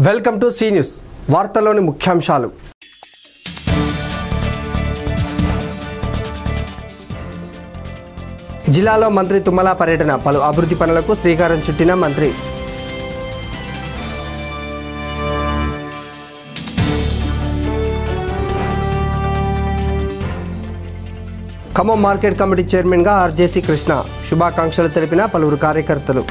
Welcome to C news వార్తల్లోని ముఖ్యాంశాలు. జిల్లాలో మంత్రి తుమ్మల పర్యటన, పలు అభివృద్ధి పనులకు శ్రీకారం చుట్టిన మంత్రి. ఖమ్మం మార్కెట్ కమిటీ చైర్మన్గా ఆర్జేసీ కృష్ణ, శుభాకాంక్షలు తెలిపిన పలువురు కార్యకర్తలు.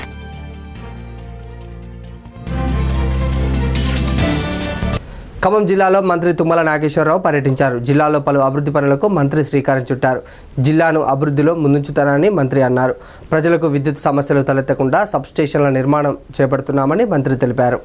ఖమ్మం జిల్లాలో మంత్రి తుమ్మల నాగేశ్వరరావు పర్యటించారు. జిల్లాలో పలు అభివృద్ధి పనులకు మంత్రి శ్రీకారం చుట్టారు. జిల్లాను అభివృద్ధిలో ముందుంచుతానని మంత్రి అన్నారు. ప్రజలకు విద్యుత్ సమస్యలు తలెత్తకుండా సబ్స్టేషన్ల నిర్మాణం చేపడుతున్నామని మంత్రి తెలిపారు.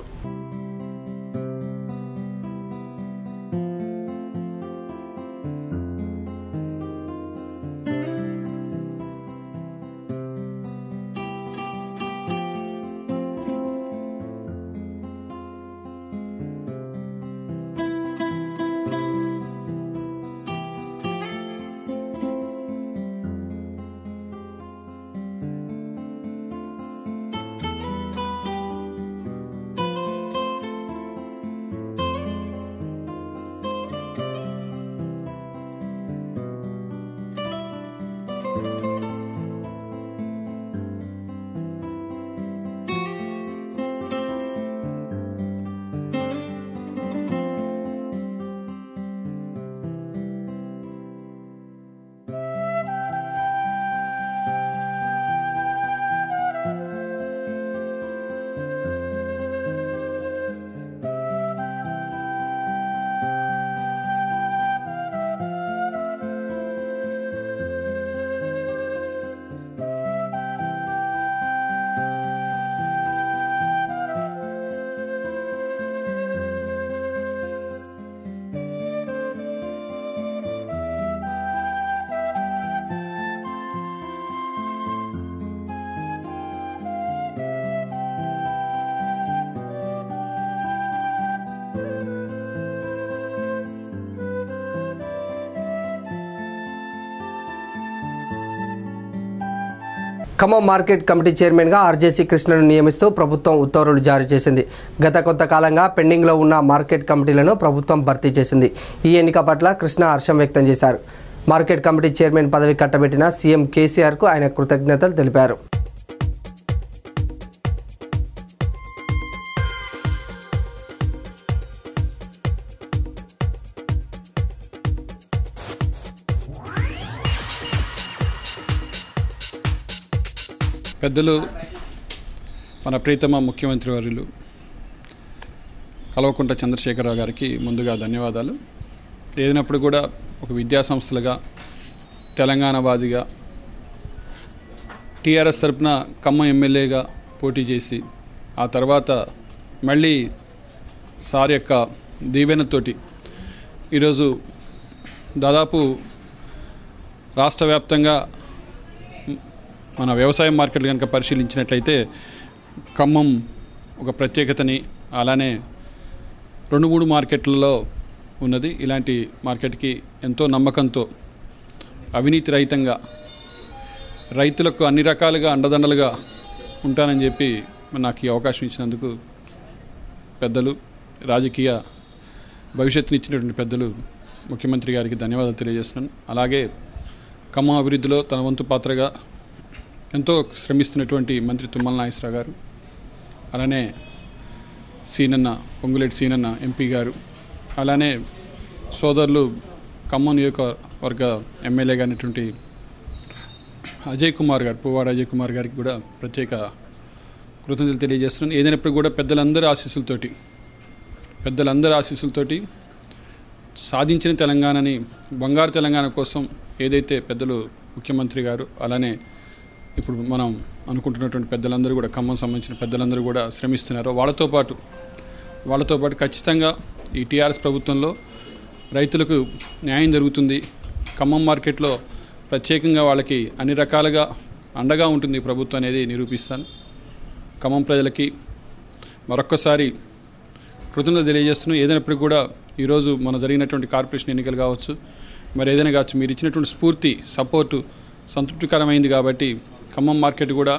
ఖమ్మం మార్కెట్ కమిటీ చైర్మన్గా ఆర్జేసీ కృష్ణను నియమిస్తూ ప్రభుత్వం ఉత్తర్వులు జారీ చేసింది. గత కొంతకాలంగా పెండింగ్లో ఉన్న మార్కెట్ కమిటీలను ప్రభుత్వం భర్తీ చేసింది. ఈ ఎన్నిక పట్ల కృష్ణ హర్షం వ్యక్తం చేశారు. మార్కెట్ కమిటీ చైర్మన్ పదవి కట్టబెట్టిన సీఎం కేసీఆర్కు ఆయన కృతజ్ఞతలు తెలిపారు. పెద్దలు మన ప్రీతమ ముఖ్యమంత్రి వర్యులు కల్వకుంట్ల చంద్రశేఖరరావు గారికి ముందుగా ధన్యవాదాలు. ఏదైనప్పుడు కూడా ఒక విద్యాసంస్థలుగా తెలంగాణవాదిగా టీఆర్ఎస్ తరపున ఖమ్మం ఎమ్మెల్యేగా పోటీ చేసి ఆ తర్వాత మళ్ళీ సార్ యొక్క దీవెనతోటి ఈరోజు దాదాపు రాష్ట్ర వ్యాప్తంగా మన వ్యవసాయ మార్కెట్లు కనుక పరిశీలించినట్లయితే ఖమ్మం ఒక ప్రత్యేకతని, అలానే 2-3 మార్కెట్లలో ఉన్నది. ఇలాంటి మార్కెట్కి ఎంతో నమ్మకంతో అవినీతి రహితంగా రైతులకు అన్ని రకాలుగా అండదండలుగా ఉంటానని చెప్పి నాకు ఈ అవకాశం ఇచ్చినందుకు పెద్దలు, రాజకీయ భవిష్యత్తునిచ్చినటువంటి పెద్దలు ముఖ్యమంత్రి గారికి ధన్యవాదాలు తెలియజేస్తున్నాను. అలాగే ఖమ్మం అభివృద్ధిలో తన వంతు పాత్రగా ఎంతో శ్రమిస్తున్నటువంటి మంత్రి తుమ్మల నాగేశ్వరరావు గారు, అలానే సీనన్న పొంగులేటి సీనన్న ఎంపీ గారు, అలానే సోదరులు ఖమ్మం నియోజకవర్గ ఎమ్మెల్యేగా అయినటువంటి అజయ్ కుమార్ గారు, పువ్వాడ అజయ్ కుమార్ గారికి కూడా ప్రత్యేక కృతజ్ఞతలు తెలియజేస్తున్నాను. ఏదైనప్పుడు కూడా పెద్దలందరి ఆశీస్సులతోటి సాధించిన తెలంగాణని, బంగారు తెలంగాణ కోసం ఏదైతే పెద్దలు ముఖ్యమంత్రి గారు, అలానే ఇప్పుడు మనం అనుకుంటున్నటువంటి పెద్దలందరూ కూడా, ఖమ్మం సంబంధించిన పెద్దలందరూ కూడా శ్రమిస్తున్నారు. వాళ్ళతో పాటు ఖచ్చితంగా ఈ టీఆర్ఎస్ ప్రభుత్వంలో రైతులకు న్యాయం జరుగుతుంది. ఖమ్మం మార్కెట్లో ప్రత్యేకంగా వాళ్ళకి అన్ని రకాలుగా అండగా ఉంటుంది ఈ ప్రభుత్వం అనేది నిరూపిస్తాను. ఖమ్మం ప్రజలకి మరొక్కసారి కృతజ్ఞతలు తెలియజేస్తున్నాను. ఏదైనప్పుడు కూడా ఈరోజు మన జరిగినటువంటి కార్పొరేషన్ ఎన్నికలు కావచ్చు, మరి ఏదైనా కావచ్చు, మీరు ఇచ్చినటువంటి స్ఫూర్తి, సపోర్టు సంతృప్తికరమైంది. కాబట్టి ఖమ్మం మార్కెట్ కూడా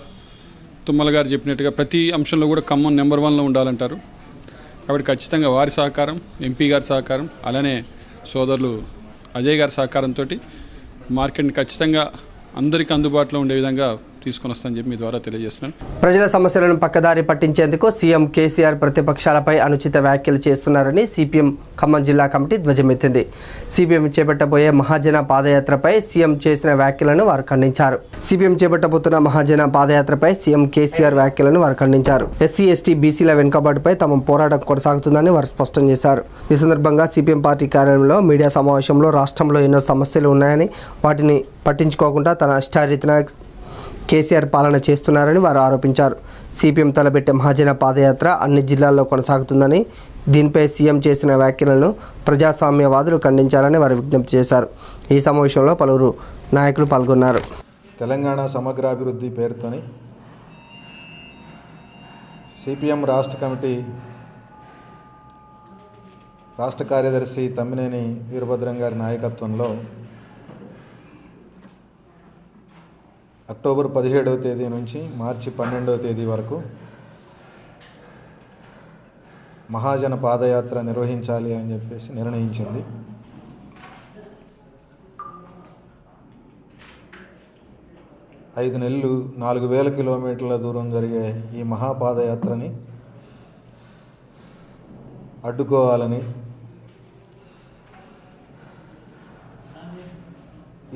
తుమ్మల గారు చెప్పినట్టుగా ప్రతి అంశంలో కూడా ఖమ్మం నెంబర్ 1లో ఉండాలంటారు. కాబట్టి ఖచ్చితంగా వారి సహకారం, ఎంపీ గారి సహకారం, అలానే సోదరులు అజయ్ గారి సహకారంతో మార్కెట్ని ఖచ్చితంగా అందరికీ అందుబాటులో ఉండే విధంగా తీసుకొని వస్తానని చెప్పి మీ ద్వారా తెలియజేస్తున్నాను. ప్రజల సమస్యలను పక్కదారి పట్టించేందుకు సీఎం కేసీఆర్ ప్రతిపక్షాలపై అనుచిత వ్యాఖ్యలు చేస్తున్నారని సిపిఎం ఖమ్మం జిల్లా కమిటీ ధ్వజమెత్తింది. సిపిఎం చేపట్టబోయే మహాజన పాదయాత్రపై సీఎం చేసిన వ్యాఖ్యలను వారు ఖండించారు. సిపిఎం చేపట్టబోతున్న మహాజన పాదయాత్రపై సీఎం కేసీఆర్ వ్యాఖ్యలను వారు ఖండించారు. ఎస్సీ, ఎస్టీ, బీసీల వెనుకబాటుపై తమ పోరాటం కొనసాగుతుందని వారు స్పష్టం చేశారు. ఈ సందర్భంగా సిపిఎం పార్టీ కార్యాలయంలో మీడియా సమావేశంలో రాష్ట్రంలో ఎన్నో సమస్యలు ఉన్నాయని వాటిని పట్టించుకోకుండా తన ఇష్టారీతిన కేసీఆర్ పాలన చేస్తున్నారని వారు ఆరోపించారు. సిపిఎం తలపెట్టే మహాజన పాదయాత్ర అన్ని జిల్లాల్లో కొనసాగుతుందని, దీనిపై సీఎం చేసిన వ్యాఖ్యలను ప్రజాస్వామ్యవాదులు ఖండించాలని వారు విజ్ఞప్తి చేశారు. ఈ సమావేశంలో పలువురు నాయకులు పాల్గొన్నారు. తెలంగాణ సమగ్రాభివృద్ధి పేరుతోని సిపిఎం రాష్ట్ర కమిటీ రాష్ట్ర కార్యదర్శి తమ్మినేని వీరభద్రం గారి నాయకత్వంలో అక్టోబర్ 17వ తేదీ నుంచి మార్చి 12వ తేదీ వరకు మహాజన పాదయాత్ర నిర్వహించాలి అని చెప్పేసి నిర్ణయించింది. ఐదు నెలలు 4000 కిలోమీటర్ల దూరం జరిగే ఈ మహాపాదయాత్రని అడ్డుకోవాలని,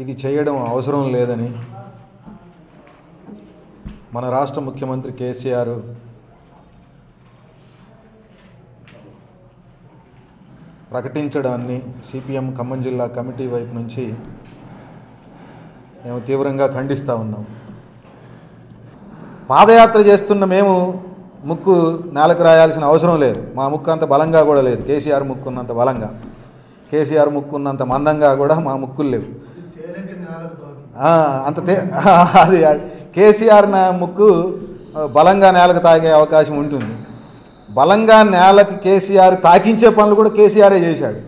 ఇది చేయడం అవసరం లేదని మన రాష్ట్ర ముఖ్యమంత్రి కేసీఆర్ ప్రకటించడాన్ని సిపిఎం ఖమ్మం జిల్లా కమిటీ వైపు నుంచి మేము తీవ్రంగా ఖండిస్తూ ఉన్నాం. పాదయాత్ర చేస్తున్న మేము ముక్కు నేలకు రాయాల్సిన అవసరం లేదు. మా ముక్కు అంత బలంగా కూడా లేదు. కేసీఆర్ ముక్కు ఉన్నంత బలంగా, కేసీఆర్ ముక్కు ఉన్నంత మందంగా కూడా మా ముక్కులు లేవు. అది కేసీఆర్ ముక్కు బలంగా నేలకు తాగే అవకాశం ఉంటుంది. బలంగా నేలకి కేసీఆర్ తాకించే పనులు కూడా కేసీఆరే చేశాడు.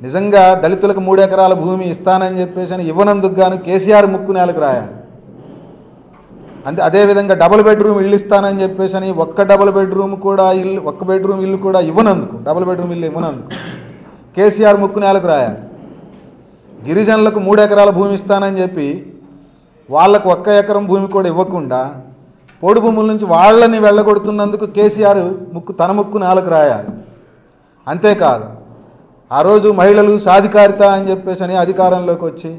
నిజంగా దళితులకు 3 ఎకరాల భూమి ఇస్తానని చెప్పేసి అని ఇవ్వనందుకు గాను కేసీఆర్ ముక్కు నేలకు రాయాలి. అదేవిధంగా డబుల్ బెడ్రూమ్ ఇల్లు ఇస్తానని చెప్పేసి అని ఒక్క బెడ్రూమ్ ఇల్లు కూడా ఇవ్వనందుకు, డబుల్ బెడ్రూమ్ ఇల్లు ఇవ్వనందుకు కేసీఆర్ ముక్కు నేలకు రాయాలి. గిరిజనులకు 3 ఎకరాల భూమి ఇస్తానని చెప్పి వాళ్ళకు 1 ఎకరం భూమి కూడా ఇవ్వకుండా పొడి భూముల నుంచి వాళ్ళని వెళ్ళగొడుతున్నందుకు కేసీఆర్ తన ముక్కు నేలకు రాయాలి. అంతేకాదు, ఆ రోజు మహిళలు సాధికారిత అని చెప్పేసి అని అధికారంలోకి వచ్చి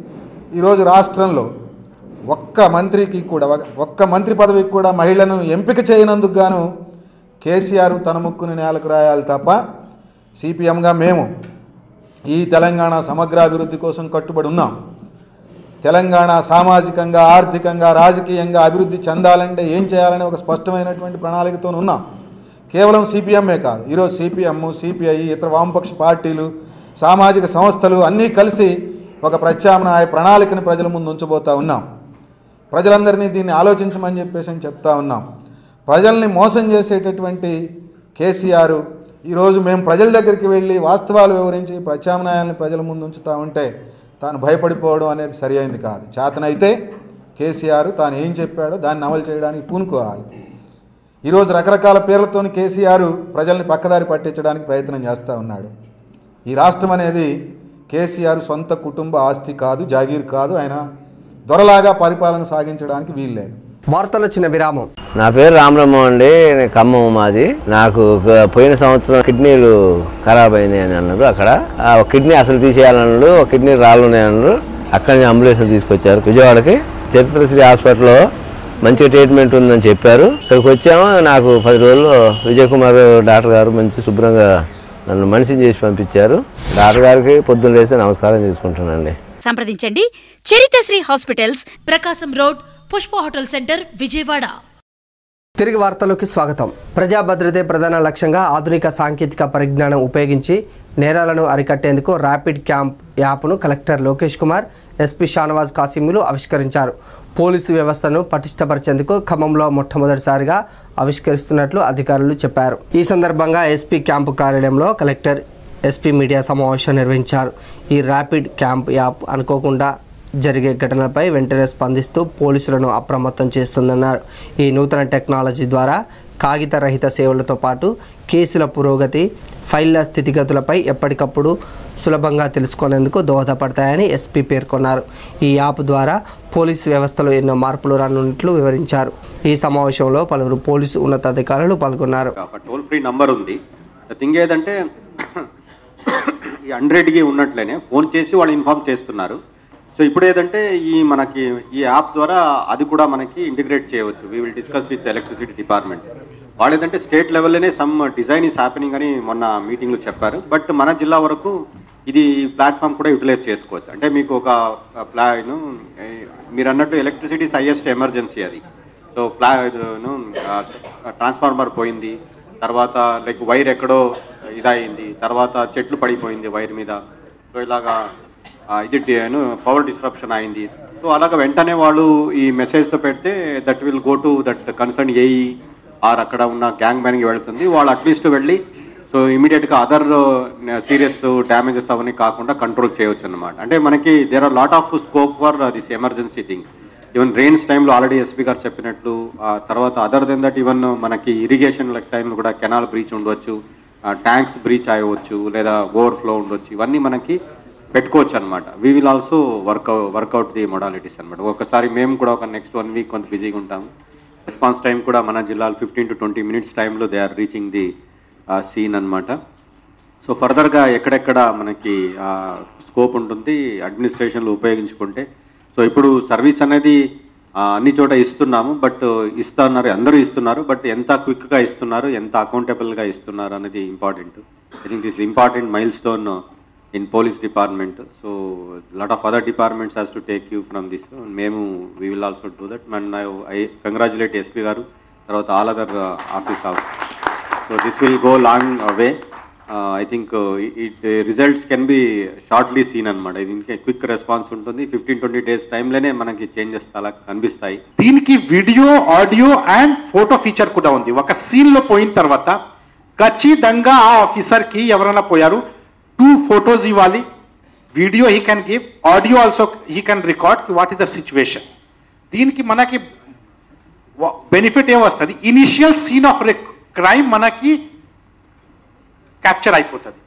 ఈరోజు రాష్ట్రంలో ఒక్క మంత్రి పదవికి కూడా మహిళను ఎంపిక చేయనందుకు గాను కేసీఆర్ తన ముక్కుని నేలకు రాయాలి తప్ప, సిపిఎంగా మేము ఈ తెలంగాణ సమగ్రాభివృద్ధి కోసం కట్టుబడి ఉన్నాం. తెలంగాణ సామాజికంగా, ఆర్థికంగా, రాజకీయంగా అభివృద్ధి చెందాలంటే ఏం చేయాలని ఒక స్పష్టమైనటువంటి ప్రణాళికతో ఉన్నాం. కేవలం సిపిఎంఏ కాదు, ఈరోజు సిపిఎం, సిపిఐ, ఇతర వామపక్ష పార్టీలు, సామాజిక సంస్థలు అన్నీ కలిసి ఒక ప్రత్యామ్నాయ ప్రణాళికను ప్రజల ముందు ఉంచబోతూ ఉన్నాం. ప్రజలందరినీ దీన్ని ఆలోచించమని చెప్పేసి చెప్తా ఉన్నాం. ప్రజల్ని మోసం చేసేటటువంటి కేసీఆర్ ఈరోజు మేము ప్రజల దగ్గరికి వెళ్ళి వాస్తవాలు వివరించి ప్రత్యామ్నాయాలను ప్రజల ముందు ఉంచుతూ ఉంటే తాను భయపడిపోవడం అనేది సరి అయింది కాదు. చేతనైతే కేసీఆర్ తాను ఏం చెప్పాడో దాన్ని అమలు చేయడానికి పూనుకోవాలి. ఈరోజు రకరకాల పేర్లతో కేసీఆర్ ప్రజల్ని పక్కదారి పట్టించడానికి ప్రయత్నం చేస్తూ ఉన్నాడు. ఈ రాష్ట్రం అనేది కేసీఆర్ సొంత కుటుంబ ఆస్తి కాదు, జాగీర్ కాదు. ఆయన దొరలాగా పరిపాలన సాగించడానికి వీల్లేదు. వార్తలు చిన్న విరామం. నా పేరు రామరామ అండి, ఖమ్మం మాది. నాకు పోయిన సంవత్సరం కిడ్నీలు ఖరాబ్ అయినాయి అని అన్నారు. అక్కడ కిడ్నీ అసలు తీసేయాలన్నాడు, కిడ్నీ రాళ్ళు ఉన్నాయన్నారు. అక్కడి నుంచి అంబులెన్స్ తీసుకొచ్చారు విజయవాడకి. చరిత్రశ్రీ హాస్పిటల్లో మంచి ట్రీట్మెంట్ ఉందని చెప్పారు. ఇక్కడికి వచ్చాము. నాకు 10 రోజుల్లో విజయ్ కుమార్ డాక్టర్ గారు మంచి శుభ్రంగా నన్ను మనిషిని చేసి పంపించారు. డాక్టర్ గారికి పొద్దున్న లేసి నమస్కారం తీసుకుంటానండి. సంప్రదించండి Charitrasri hospitals, Prakasam road, Pushpa hotel centre, Vijayawada. తిరిగి వార్తలోకి స్వాగతం. ప్రజా భద్రతే ప్రధాన లక్ష్యంగా ఆధునిక సాంకేతిక పరిజ్ఞానం ఉపయోగించి నేరాలను అరికట్టేందుకు ర్యాపిడ్ క్యాంప్ యాప్ను కలెక్టర్ లోకేష్ కుమార్, ఎస్పీ షానవాజ్ కాసిములు ఆవిష్కరించారు. పోలీసు వ్యవస్థను పటిష్టపరిచేందుకు ఖమ్మంలో మొట్టమొదటిసారిగా ఆవిష్కరిస్తున్నట్లు అధికారులు చెప్పారు. ఈ సందర్భంగా ఎస్పీ క్యాంపు కార్యాలయంలో కలెక్టర్, ఎస్పీ మీడియా సమావేశం నిర్వహించారు. ఈ ర్యాపిడ్ క్యాంప్ యాప్ అనుకోకుండా జరిగే ఘటనలపై వెంటనే స్పందిస్తూ పోలీసులను అప్రమత్తం చేస్తుందన్నారు. ఈ నూతన టెక్నాలజీ ద్వారా కాగిత రహిత సేవలతో పాటు కేసుల పురోగతి, ఫైళ్ల స్థితిగతులపై ఎప్పటికప్పుడు సులభంగా తెలుసుకునేందుకు దోహదపడతాయని ఎస్పీ పేర్కొన్నారు. ఈ యాప్ ద్వారా పోలీసు వ్యవస్థలో ఎన్నో మార్పులు రానున్నట్లు వివరించారు. ఈ సమావేశంలో పలువురు పోలీసు ఉన్నతాధికారులు పాల్గొన్నారు. టోల్ ఫ్రీ నంబర్ ఉంది. థింగ్ ఏదంటే ఈ 100కి ఉన్నట్లేనే ఫోన్ చేసి వాళ్ళు ఇన్ఫార్మ్ చేస్తున్నారు. సో ఇప్పుడు ఏదంటే మనకి ఈ యాప్ ద్వారా అది కూడా మనకి ఇంటిగ్రేట్ చేయవచ్చు. We will discuss with electricity department. వాళ్ళు ఏదంటే స్టేట్ లెవెల్లోనే సమ్ డిజైన్ ఈస్ హ్యాపెనింగ్ అని మొన్న మీటింగ్లో చెప్పారు. బట్ మన జిల్లా వరకు ఇది ప్లాట్ఫామ్ కూడా యూటిలైజ్ చేసుకోవచ్చు. అంటే మీకు ఒక మీరు అన్నట్టు ఎలక్ట్రిసిటీ హైయెస్ట్ ఎమర్జెన్సీ అది. సో ట్రాన్స్ఫార్మర్ పోయింది, తర్వాత లైక్ వైర్ ఎక్కడో ఇదయింది, తర్వాత చెట్లు పడిపోయింది వైర్ మీద, సో ఇలాగా ఇది పవర్ డిస్రప్షన్ అయింది. సో అలాగ వెంటనే వాళ్ళు ఈ మెసేజ్తో పెడితే that will go to that concern AE or అక్కడ ఉన్న గ్యాంగ్ మ్యాన్కి వెళుతుంది. వాళ్ళు అట్లీస్ట్ వెళ్ళి సో ఇమీడియట్గా అదర్ సీరియస్ డ్యామేజెస్ అవన్నీ కాకుండా కంట్రోల్ చేయవచ్చు అన్నమాట. అంటే మనకి there are lot of scope for this emergency thing. Even rains టైంలో ఆల్రెడీ ఎస్పీ గారు చెప్పినట్లు, తర్వాత అదర్ దెన్ దట్ ఈవెన్ మనకి ఇరిగేషన్ టైంలో కూడా కెనాల్ బ్రీచ్ ఉండవచ్చు, ట్యాంక్స్ బ్రీచ్ అయ్యవచ్చు, లేదా ఓవర్ఫ్లో ఉండొచ్చు. ఇవన్నీ మనకి పెట్టుకోవచ్చు అనమాట. We will also work out the modalities అనమాట. ఒకసారి మేము కూడా ఒక నెక్స్ట్ 1 వీక్ కొంత బిజీగా ఉంటాము. రెస్పాన్స్ టైం కూడా మన జిల్లాలో 15 to 20 minutes టైంలో they are reaching the scene అనమాట. సో ఫర్దర్గా ఎక్కడెక్కడ మనకి స్కోప్ ఉంటుంది అడ్మినిస్ట్రేషన్లో ఉపయోగించుకుంటే. సో ఇప్పుడు సర్వీస్ అనేది అన్ని చోట ఇస్తున్నాము, బట్ అందరూ ఇస్తున్నారు, బట్ ఎంత క్విక్గా ఇస్తున్నారు, ఎంత అకౌంటబుల్గా ఇస్తున్నారు అనేది important. I think this important mile stone in police department. So lot of other departments has to take you from this. Memu we will also do that. And I congratulate SP garu, tarvata all other office house. So this will go long way. I think results can be shortly seen anamata. Idinke quick response untundi. 15-20 days time lene manaki changes ala kanipistayi. దీనికి video, audio and photo feature కూడా ఉంది. ఒక scene లో పోయిన తర్వాత ఖచ్చితంగా ఆ officer కి ఎవరైనా పోయారు 2 photos ఇవ్వాలి, video he can give, audio also he can record what is the situation. దీనికి మనకి బెనిఫిట్ ఏమొస్తుంది, ఇనిషియల్ సీన్ ఆఫ్ క్రైమ్ మనకి క్యాప్చర్ అయిపోతుంది.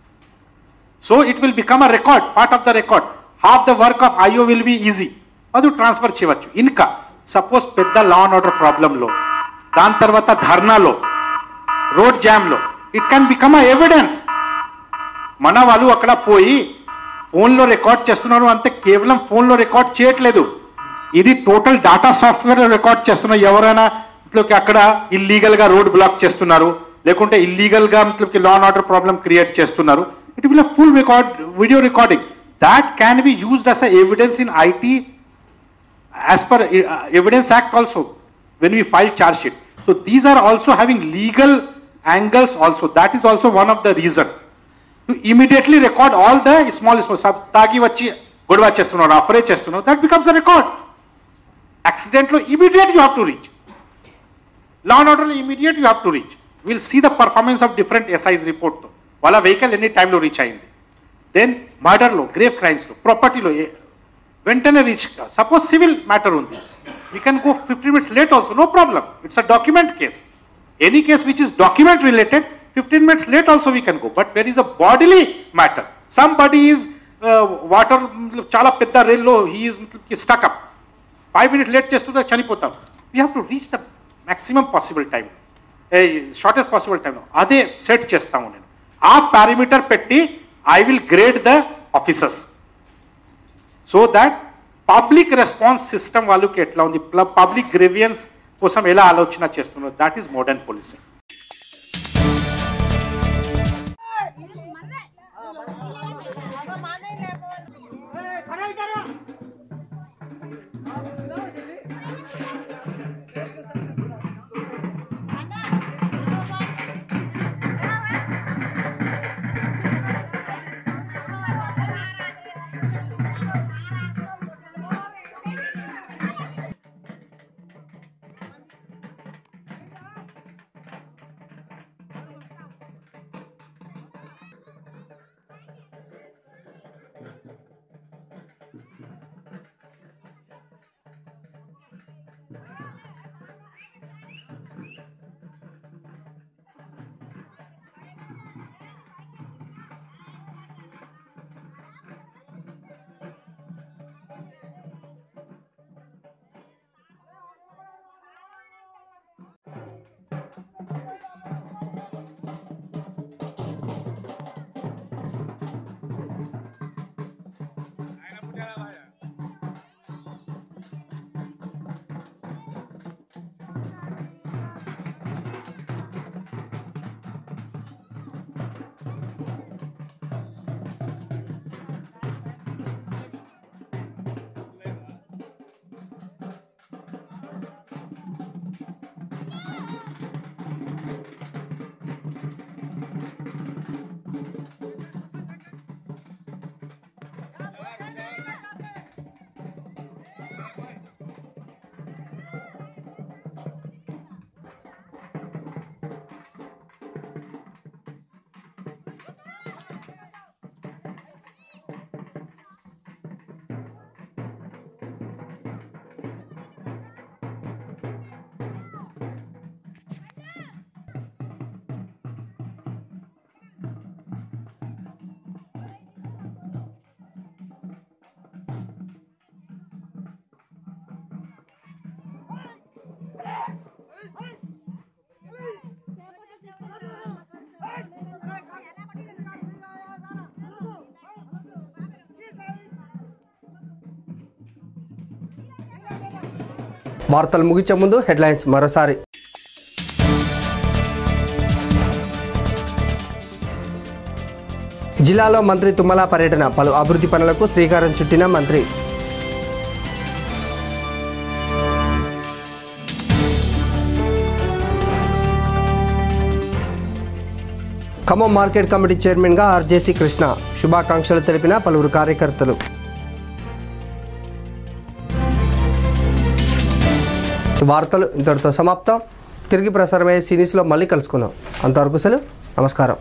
So it will become a record, part of the record. Half the work of IO will be easy. అది transfer చేయవచ్చు. ఇంకా suppose పెద్ద లా and order ప్రాబ్లంలో, దాని తర్వాత ధర్నాలో, రోడ్ జామ్లో, it can become a evidence. మన వాళ్ళు అక్కడ పోయి ఫోన్లో రికార్డ్ చేస్తున్నారు అంతే, కేవలం ఫోన్లో రికార్డ్ చేయట్లేదు, ఇది టోటల్ డాటా సాఫ్ట్వేర్లో రికార్డ్ చేస్తున్నారు. ఎవరైనా అక్కడ ఇల్లీగల్గా రోడ్ బ్లాక్ చేస్తున్నారు, లేకుంటే ఇల్లీగల్గా law and order problem create చేస్తున్నారు, it will full record video recording that can be used as a evidence in IT as per evidence act also when we file charge sheet. So these are also having legal angles also. That is also one of the reason to immediately record all the small తాగి వచ్చి గొడవ చేస్తున్నారు, అఫరే చేస్తున్నారు, that becomes a record. Accident లో immediate you have to reach. Law and order immediate you have to reach. We'll see the performance of different SI's report తో వాళ్ళ vehicle ఎన్ని టైంలో రీచ్ అయింది. దెన్ మర్డర్లో, గ్రేవ్ క్రైమ్స్లో, ప్రాపర్టీలో వెంటనే రీచ్. సపోజ్ సివిల్ మ్యాటర్ ఉంది, we can go 15 minutes late also, no problem. It's a document case. Any case which is document related, 15 minutes late also we can go. But where is a bodily matter, somebody is water chala pedda rail lo he is stuck up, 5 minutes late chestunta chanipotam, we have to reach the maximum possible time, shortest possible time. Ade set chestamu nenu aa parameter petti I will grade the officers so that public response system వాళ్ళకి ఎట్లా ఉంది, public grievance కోసం ఎలా ఆలోచన చేస్తున్నారు, that is modern policing. వార్తలు ముగించే ముందు హెడ్లైన్స్ మరోసారి. జిల్లాలో మంత్రి తుమ్మల పర్యటన, పలు అభివృద్ధి పనులకు శ్రీకారం చుట్టిన మంత్రి. ఖమ్మం మార్కెట్ కమిటీ చైర్మన్గా ఆర్జేసీ కృష్ణ, శుభాకాంక్షలు తెలిపిన పలువురు కార్యకర్తలు. వార్తలు ఇంతటితో సమాప్తం. తిరిగి ప్రసారమయ్యే సిరీస్లో మళ్ళీ కలుసుకుందాం. అంతవరకు సెలవు. నమస్కారం.